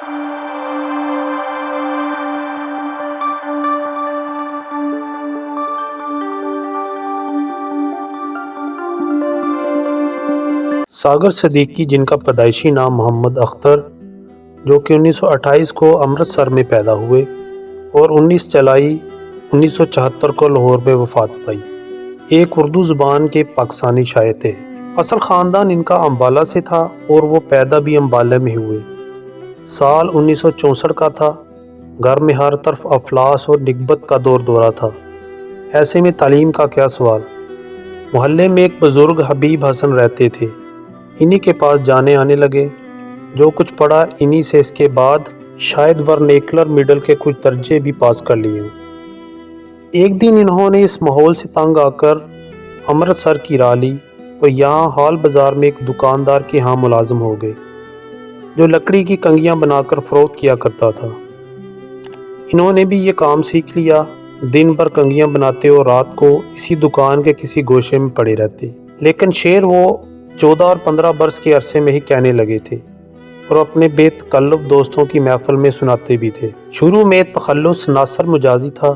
ساگر صدیقی، جن کا پیدائشی نام محمد اختر، جو کہ 1928 کو امرتسر میں پیدا ہوئے اور 19 جولائی 1974 کو لاہور میں وفات پائی، ایک اردو زبان کے پاکستانی شاعر تھے۔ اصل خاندان ان کا امبالہ سے تھا اور وہ پیدا بھی امبالہ میں ہوئے۔ سال 1964 کا تھا۔ گھر میں ہر طرف افلاس اور نکبت کا دور دورہ تھا۔ ایسے میں تعلیم کا کیا سوال؟ محلے میں ایک بزرگ حبیب حسن رہتے تھے، انہی کے پاس جانے آنے لگے۔ جو کچھ پڑھا انہی سے، اس کے بعد شاید ورنیکولر میڈل کے کچھ درجے بھی پاس کر لیے۔ ایک دن انہوں نے اس ماحول سے تنگ آ کر امرتسر کی راہ لی اور یہاں حال بازار میں ایک دکاندار کے ہاں ملازم ہو گئے، جو لکڑی کی کنگھیاں بنا کر فروخت کیا کرتا تھا۔ انہوں نے بھی یہ کام سیکھ لیا، دن بھر کنگھیاں بناتے اور رات کو اسی دکان کے کسی گوشے میں پڑے رہتے۔ لیکن شعر وہ 14 اور 15 برس کے عرصے میں ہی کہنے لگے تھے اور اپنے بے تکلف دوستوں کی محفل میں سناتے بھی تھے۔ شروع میں تخلص ناصر مجازی تھا،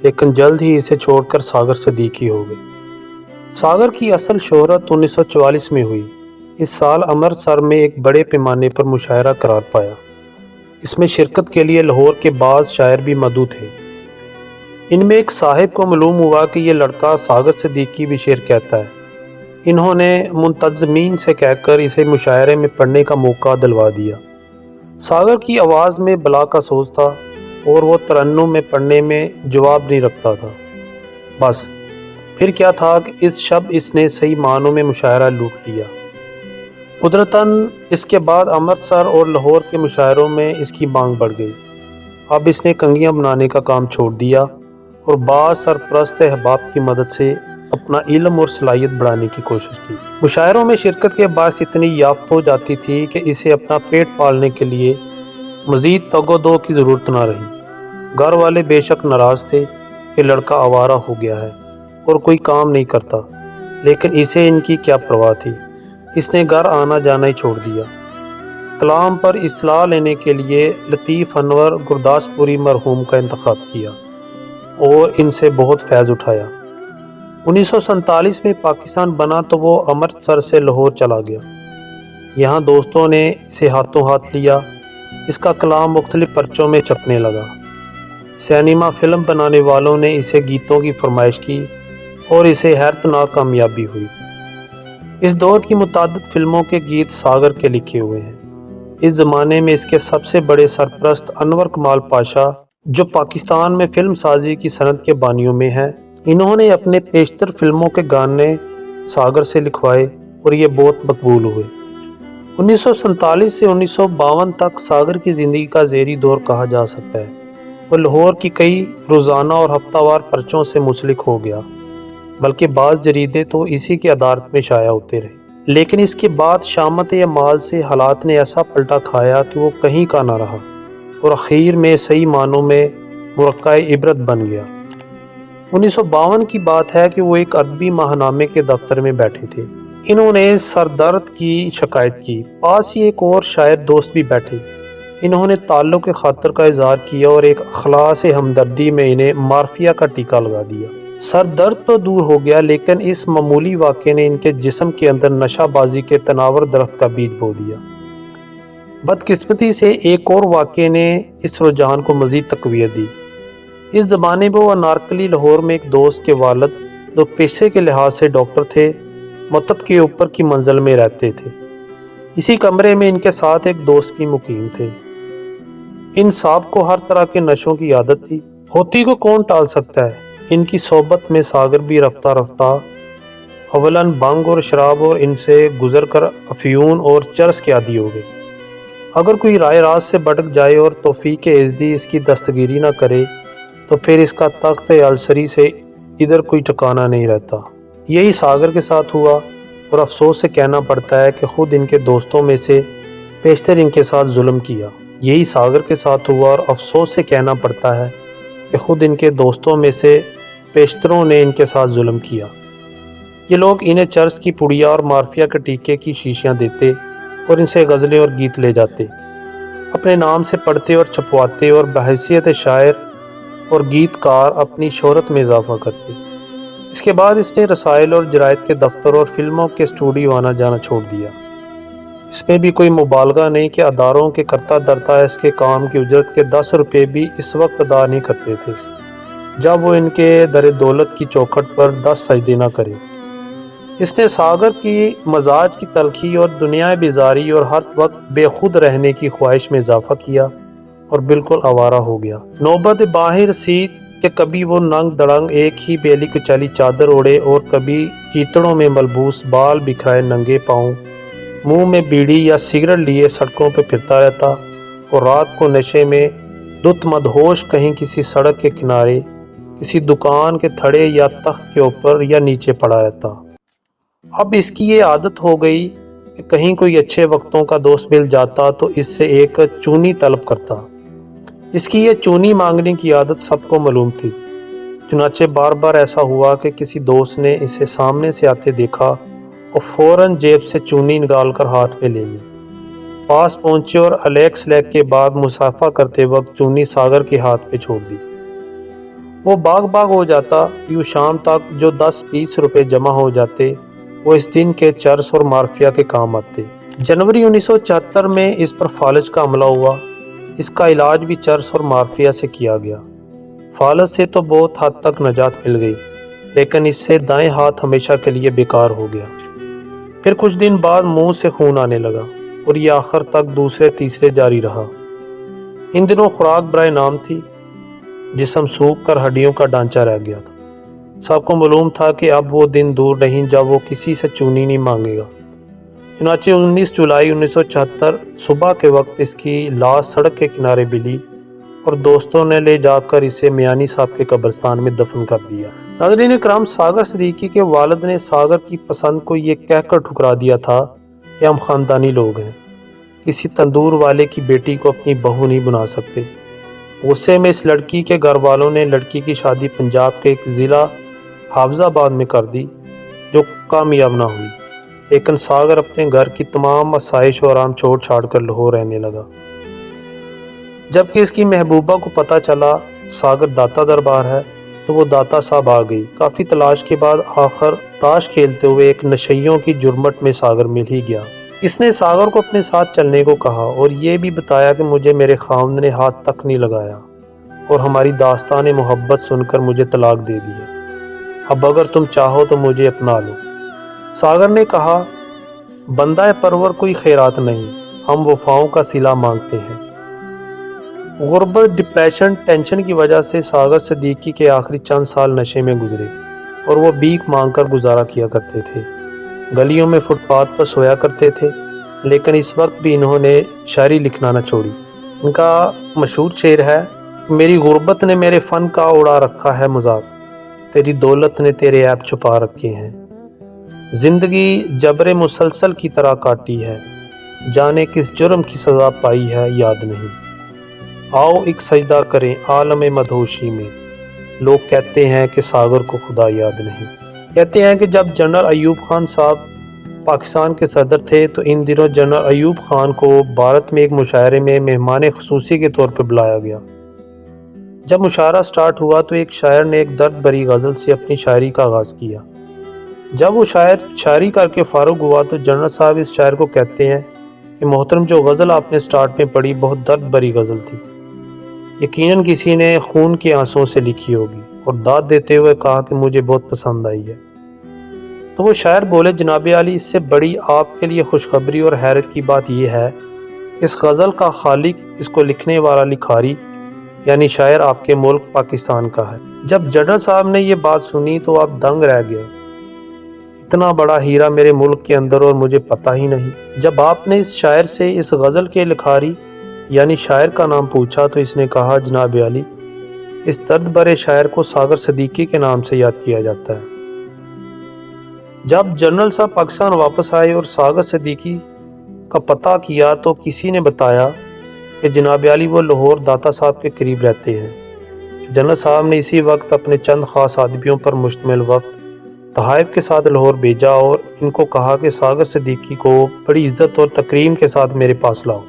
لیکن جلد ہی اسے چھوڑ کر ساگر صدیقی ہو گئے۔ ساگر کی اصل شہرت 1944 میں ہوئی۔ اس سال امرتسر میں ایک بڑے پیمانے پر مشاعرہ قرار پایا۔ اس میں شرکت کے لیے لاہور کے بعض شاعر بھی مدعو تھے۔ ان میں ایک صاحب کو معلوم ہوا کہ یہ لڑکا ساگر صدیقی بھی شعر کہتا ہے۔ انہوں نے منتظمین سے کہہ کر اسے مشاعرے میں پڑھنے کا موقع دلوا دیا۔ ساگر کی آواز میں بلا کا سوز تھا اور وہ ترنم میں پڑھنے میں جواب نہیں رکھتا تھا۔ بس پھر کیا تھا کہ اس شب اس نے صحیح معنوں میں مشاعرہ لوٹ لیا۔ قدرتاً اس کے بعد امرتسر اور لاہور کے مشاعروں میں اس کی مانگ بڑھ گئی۔ اب اس نے کنگھیاں بنانے کا کام چھوڑ دیا اور بعض سرپرست احباب کی مدد سے اپنا علم اور صلاحیت بڑھانے کی کوشش کی۔ مشاعروں میں شرکت کے باعث اتنی یافت ہو جاتی تھی کہ اسے اپنا پیٹ پالنے کے لیے مزید تگ و دو کی ضرورت نہ رہی۔ گھر والے بے شک ناراض تھے کہ لڑکا آوارہ ہو گیا ہے اور کوئی کام نہیں کرتا، لیکن اسے ان کی کیا پرواہ تھی۔ اس نے گھر آنا جانا ہی چھوڑ دیا۔ کلام پر اصلاح لینے کے لیے لطیف انور گرداسپوری مرحوم کا انتخاب کیا اور ان سے بہت فیض اٹھایا۔ 1947 میں پاکستان بنا تو وہ امرتسر سے لاہور چلا گیا۔ یہاں دوستوں نے اسے ہاتھوں ہاتھ لیا۔ اس کا کلام مختلف پرچوں میں چھپنے لگا۔ سینما فلم بنانے والوں نے اسے گیتوں کی فرمائش کی اور اسے حیرتناک کامیابی ہوئی۔ اس دور کی متعدد فلموں کے گیت ساگر کے لکھے ہوئے ہیں۔ اس زمانے میں اس کے سب سے بڑے سرپرست انور کمال پاشا، جو پاکستان میں فلم سازی کی صنعت کے بانیوں میں ہیں، انہوں نے اپنے بیشتر فلموں کے گانے ساگر سے لکھوائے اور یہ بہت مقبول ہوئے۔ 1947 سے 1952 تک ساگر کی زندگی کا زیری دور کہا جا سکتا ہے۔ وہ لاہور کی کئی روزانہ اور ہفتہ وار پرچوں سے منسلک ہو گیا، بلکہ بعض جریدے تو اسی کی عدالت میں شائع ہوتے رہے۔ لیکن اس کے بعد شامت اعمال سے حالات نے ایسا پلٹا کھایا کہ وہ کہیں کا نہ رہا اور اخیر میں صحیح معنوں میں مرقع عبرت بن گیا۔ 1952 کی بات ہے کہ وہ ایک ادبی ماہنامے کے دفتر میں بیٹھے تھے۔ انہوں نے سر درد کی شکایت کی۔ پاس ہی ایک اور شاعر دوست بھی بیٹھے۔ انہوں نے تعلق خاطر کا اظہار کیا اور ایک اخلاص ہمدردی میں انہیں مارفیا کا ٹیکہ لگا دیا۔ سر درد تو دور ہو گیا، لیکن اس معمولی واقعے نے ان کے جسم کے اندر نشہ بازی کے تناور درخت کا بیج بو دیا۔ بدقسمتی سے ایک اور واقعے نے اس رجحان کو مزید تقویت دی۔ اس زمانے میں وہ انارکلی لاہور میں ایک دوست کے والد، جو پیشے کے لحاظ سے ڈاکٹر تھے، متب کے اوپر کی منزل میں رہتے تھے۔ اسی کمرے میں ان کے ساتھ ایک دوست بھی مقیم تھے۔ ان صاحب کو ہر طرح کے نشوں کی عادت تھی، ہوتی کو کون ٹال سکتا ہے۔ ان کی صحبت میں ساگر بھی رفتہ رفتہ اولاً بھنگ اور شراب اور ان سے گزر کر افیون اور چرس کے عادی ہو گئے۔ اگر کوئی رائے راست سے بھٹک جائے اور توفیق عزدی اس کی دستگیری نہ کرے تو پھر اس کا تخت السری سے ادھر کوئی ٹھکانہ نہیں رہتا۔ یہی ساگر کے ساتھ ہوا اور افسوس سے کہنا پڑتا ہے کہ خود ان کے دوستوں میں سے بیشتر ان کے ساتھ ظلم کیا۔ یہی ساگر کے ساتھ ہوا اور افسوس سے کہنا پڑتا ہے کہ خود ان کے دوستوں میں سے بیشتروں نے ان کے ساتھ ظلم کیا۔ یہ لوگ انہیں چرس کی پڑیا اور مارفیا کے ٹیکے کی شیشیاں دیتے اور ان سے غزلیں اور گیت لے جاتے اپنے نام سے پڑھتے اور چھپواتے اور بحیثیت شاعر اور گیت کار اپنی شہرت میں اضافہ کرتے۔ اس کے بعد اس نے رسائل اور جرائد کے دفتر اور فلموں کے اسٹوڈیو آنا جانا چھوڑ دیا۔ اس میں بھی کوئی مبالغہ نہیں کہ اداروں کے کرتا دھرتا اس کے کام کی اجرت کے 10 روپے بھی اس وقت ادا نہیں کرتے تھے جب وہ ان کے در دولت کی چوکھٹ پر 10 سجدے نہ کرے۔ اس نے ساگر کی مزاج کی تلخی اور دنیا بیزاری اور ہر وقت بے خود رہنے کی خواہش میں اضافہ کیا اور بالکل آوارہ ہو گیا۔ نوبت باہر رسید کہ کبھی وہ ننگ دڑنگ ایک ہی بیلی کچالی چادر اوڑھے اور کبھی کیچڑوں میں ملبوس بال بکھرائے ننگے پاؤں منہ میں بیڑی یا سگریٹ لیے سڑکوں پہ پھرتا رہتا اور رات کو نشے میں دت مدہوش کہیں کسی سڑک کے کنارے کسی دکان کے تھڑے یا تخت کے اوپر یا نیچے پڑا رہتا۔ اب اس کی یہ عادت ہو گئی کہ کہیں کوئی اچھے وقتوں کا دوست مل جاتا تو اس سے ایک چونی طلب کرتا۔ اس کی یہ چونی مانگنے کی عادت سب کو معلوم تھی، چنانچہ بار بار ایسا ہوا کہ کسی دوست نے اسے سامنے سے آتے دیکھا اور فوراً جیب سے چونی نکال کر ہاتھ میں لے لی۔ پاس پہنچے اور الیک سلیک کے بعد مصافحہ کرتے وقت چونی ساگر کے ہاتھ پہ چھوڑ دی۔ وہ باغ ہو جاتا، یوں شام تک جو 10-20 روپے جمع ہو جاتے وہ اس دن کے چرس اور مارفیا کے کام آتے۔ جنوری 1974 میں اس پر فالج کا حملہ ہوا۔ اس کا علاج بھی چرس اور مارفیا سے کیا گیا۔ فالج سے تو بہت حد تک نجات مل گئی، لیکن اس سے دائیں ہاتھ ہمیشہ کے لیے بیکار ہو گیا۔ پھر کچھ دن بعد منہ سے خون آنے لگا اور یہ آخر تک دوسرے تیسرے جاری رہا۔ ان دنوں خوراک برائے نام تھی، جسم سوکھ کر ہڈیوں کا ڈھانچہ رہ گیا تھا۔ سب کو معلوم تھا کہ اب وہ دن دور نہیں جب وہ کسی سے چونی نہیں مانگے گا۔ چنانچہ 19 جولائی 1974 صبح کے وقت اس کی لاش سڑک کے کنارے ملی اور دوستوں نے لے جا کر اسے میانی صاحب کے قبرستان میں دفن کر دیا۔ ناظرین کرام، ساگر صدیقی کے والد نے ساگر کی پسند کو یہ کہہ کر ٹھکرا دیا تھا کہ ہم خاندانی لوگ ہیں، کسی تندور والے کی بیٹی کو اپنی بہو نہیں بنا سکتے۔ غصے میں اس لڑکی کے گھر والوں نے لڑکی کی شادی پنجاب کے ایک ضلع حافظ آباد میں کر دی جو کامیاب نہ ہوئی، لیکن ساگر اپنے گھر کی تمام آسائش و آرام چھوڑ چھاڑ کر لاہور رہنے لگا۔ جبکہ اس کی محبوبہ کو پتہ چلا ساگر داتا دربار ہے تو وہ داتا صاحب آ گئی۔ کافی تلاش کے بعد آخر تاش کھیلتے ہوئے ایک نشئیوں کی جرمٹ میں ساگر مل ہی گیا۔ اس نے ساگر کو اپنے ساتھ چلنے کو کہا اور یہ بھی بتایا کہ مجھے میرے خاوند نے ہاتھ تک نہیں لگایا اور ہماری داستان محبت سن کر مجھے طلاق دے دی ہے۔ اب اگر تم چاہو تو مجھے اپنا لو۔ ساگر نے کہا، بندہ پرور کوئی خیرات نہیں، ہم وفاؤں کا صلہ مانگتے ہیں۔ غربت، ڈپریشن، ٹینشن کی وجہ سے ساگر صدیقی کے آخری چند سال نشے میں گزرے اور وہ بھیک مانگ کر گزارا کیا کرتے تھے، گلیوں میں فٹ پاتھ پر سویا کرتے تھے۔ لیکن اس وقت بھی انہوں نے شاعری لکھنا نہ چھوڑی۔ ان کا مشہور شعر ہے کہ میری غربت نے میرے فن کا اڑا رکھا ہے مذاق، تیری دولت نے تیرے عیب چھپا رکھے ہیں۔ زندگی جبر مسلسل کی طرح کاٹی ہے، جانے کس جرم کی سزا پائی ہے یاد نہیں۔ آؤ ایک سجدہ کریں عالم مدہوشی میں، لوگ کہتے ہیں کہ ساگر کو خدا یاد نہیں۔ کہتے ہیں کہ جب جنرل ایوب خان صاحب پاکستان کے صدر تھے تو ان دنوں جنرل ایوب خان کو بھارت میں ایک مشاعرے میں مہمان خصوصی کے طور پر بلایا گیا۔ جب مشاعرہ سٹارٹ ہوا تو ایک شاعر نے ایک درد بھری غزل سے اپنی شاعری کا آغاز کیا۔ جب وہ شاعر شاعری کر کے فارغ ہوا تو جنرل صاحب اس شاعر کو کہتے ہیں کہ محترم، جو غزل آپ نے سٹارٹ میں پڑھی بہت درد بھری غزل تھی، یقیناً کسی نے خون کے آنسوں سے لکھی ہوگی، اور داد دیتے ہوئے کہا کہ مجھے بہت پسند آئی ہے۔ تو وہ شاعر بولے، جناب عالی، اس سے بڑی آپ کے لیے خوشخبری اور حیرت کی بات یہ ہے کہ اس غزل کا خالق، اس کو لکھنے والا لکھاری یعنی شاعر آپ کے ملک پاکستان کا ہے۔ جب جنرل صاحب نے یہ بات سنی تو آپ دنگ رہ گیا، اتنا بڑا ہیرا میرے ملک کے اندر اور مجھے پتہ ہی نہیں۔ جب آپ نے اس شاعر سے اس غزل کے لکھاری یعنی شاعر کا نام پوچھا تو اس نے کہا، جناب عالی، اس درد بھرے شاعر کو ساگر صدیقی کے نام سے یاد کیا جاتا ہے۔ جب جنرل صاحب پاکستان واپس آئے اور ساگر صدیقی کا پتہ کیا تو کسی نے بتایا کہ جناب عالی وہ لاہور داتا صاحب کے قریب رہتے ہیں۔ جنرل صاحب نے اسی وقت اپنے چند خاص آدمیوں پر مشتمل وفد تحائف کے ساتھ لاہور بھیجا اور ان کو کہا کہ ساگر صدیقی کو بڑی عزت اور تکریم کے ساتھ میرے پاس لاؤ۔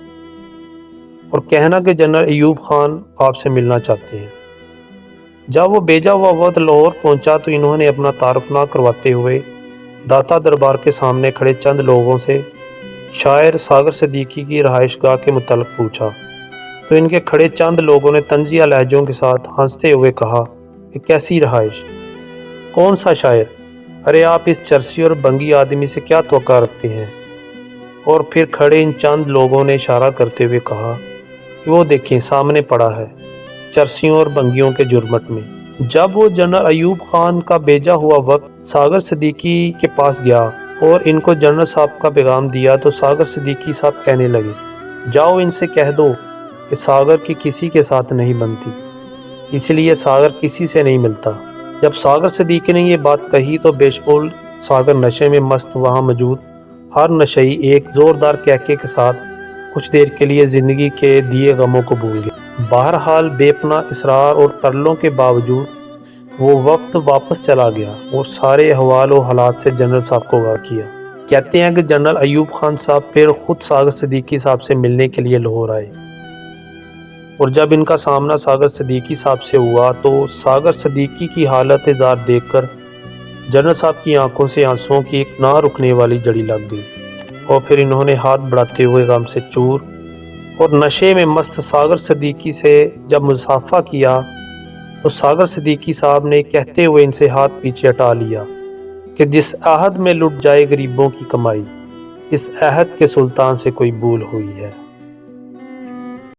اور کہنا کہ جنرل ایوب خان آپ سے ملنا چاہتے ہیں۔ جب وہ بھیجا ہوا وفد لاہور پہنچا تو انہوں نے اپنا تعارف نہ کرواتے ہوئے داتا دربار کے سامنے کھڑے چند لوگوں سے شاعر ساگر صدیقی کی رہائش گاہ کے متعلق پوچھا، تو ان کے کھڑے چند لوگوں نے طنزیہ لہجوں کے ساتھ ہنستے ہوئے کہا کہ کیسی رہائش، کون سا شاعر، ارے آپ اس چرسی اور بنگی آدمی سے کیا توقع رکھتے ہیں؟ اور پھر کھڑے ان چند لوگوں نے اشارہ کرتے ہوئے کہا کہ وہ دیکھیں سامنے پڑا ہے، چرسیوں اور بنگیوں کے جرمٹ میں۔ جب وہ جنرل ایوب خان کا بھیجا ہوا وقت ساگر صدیقی کے پاس گیا اور ان کو جنرل صاحب کا پیغام دیا تو ساگر صدیقی صاحب کہنے لگے، جاؤ ان سے کہہ دو کہ ساگر کی کسی کے ساتھ نہیں بنتی، اس لیے ساگر کسی سے نہیں ملتا۔ جب ساگر صدیقی نے یہ بات کہی تو بیشمول ساگر نشے میں مست وہاں موجود ہر نشئی ایک زوردار کہکے کے ساتھ کچھ دیر کے لیے زندگی کے دیے غموں کو بھول گئے۔ بہرحال بے پناہ اصرار اور ترلوں کے باوجود وہ وفد واپس چلا گیا اور سارے احوال و حالات سے جنرل صاحب کو آگاہ کیا۔ کہتے ہیں کہ جنرل ایوب خان صاحب پھر خود ساگر صدیقی صاحب سے ملنے کے لیے لاہور آئے، اور جب ان کا سامنا ساگر صدیقی صاحب سے ہوا تو ساگر صدیقی کی حالت زار دیکھ کر جنرل صاحب کی آنکھوں سے آنسوؤں کی ایک نہ رکنے والی جڑی لگ گئی، اور پھر انہوں نے ہاتھ بڑھاتے ہوئے غم سے چور اور نشے میں مست ساگر صدیقی سے جب مصافحہ کیا تو ساگر صدیقی صاحب نے کہتے ہوئے ان سے ہاتھ پیچھے ہٹا لیا کہ جس عہد میں لٹ جائے غریبوں کی کمائی، اس عہد کے سلطان سے کوئی بھول ہوئی ہے۔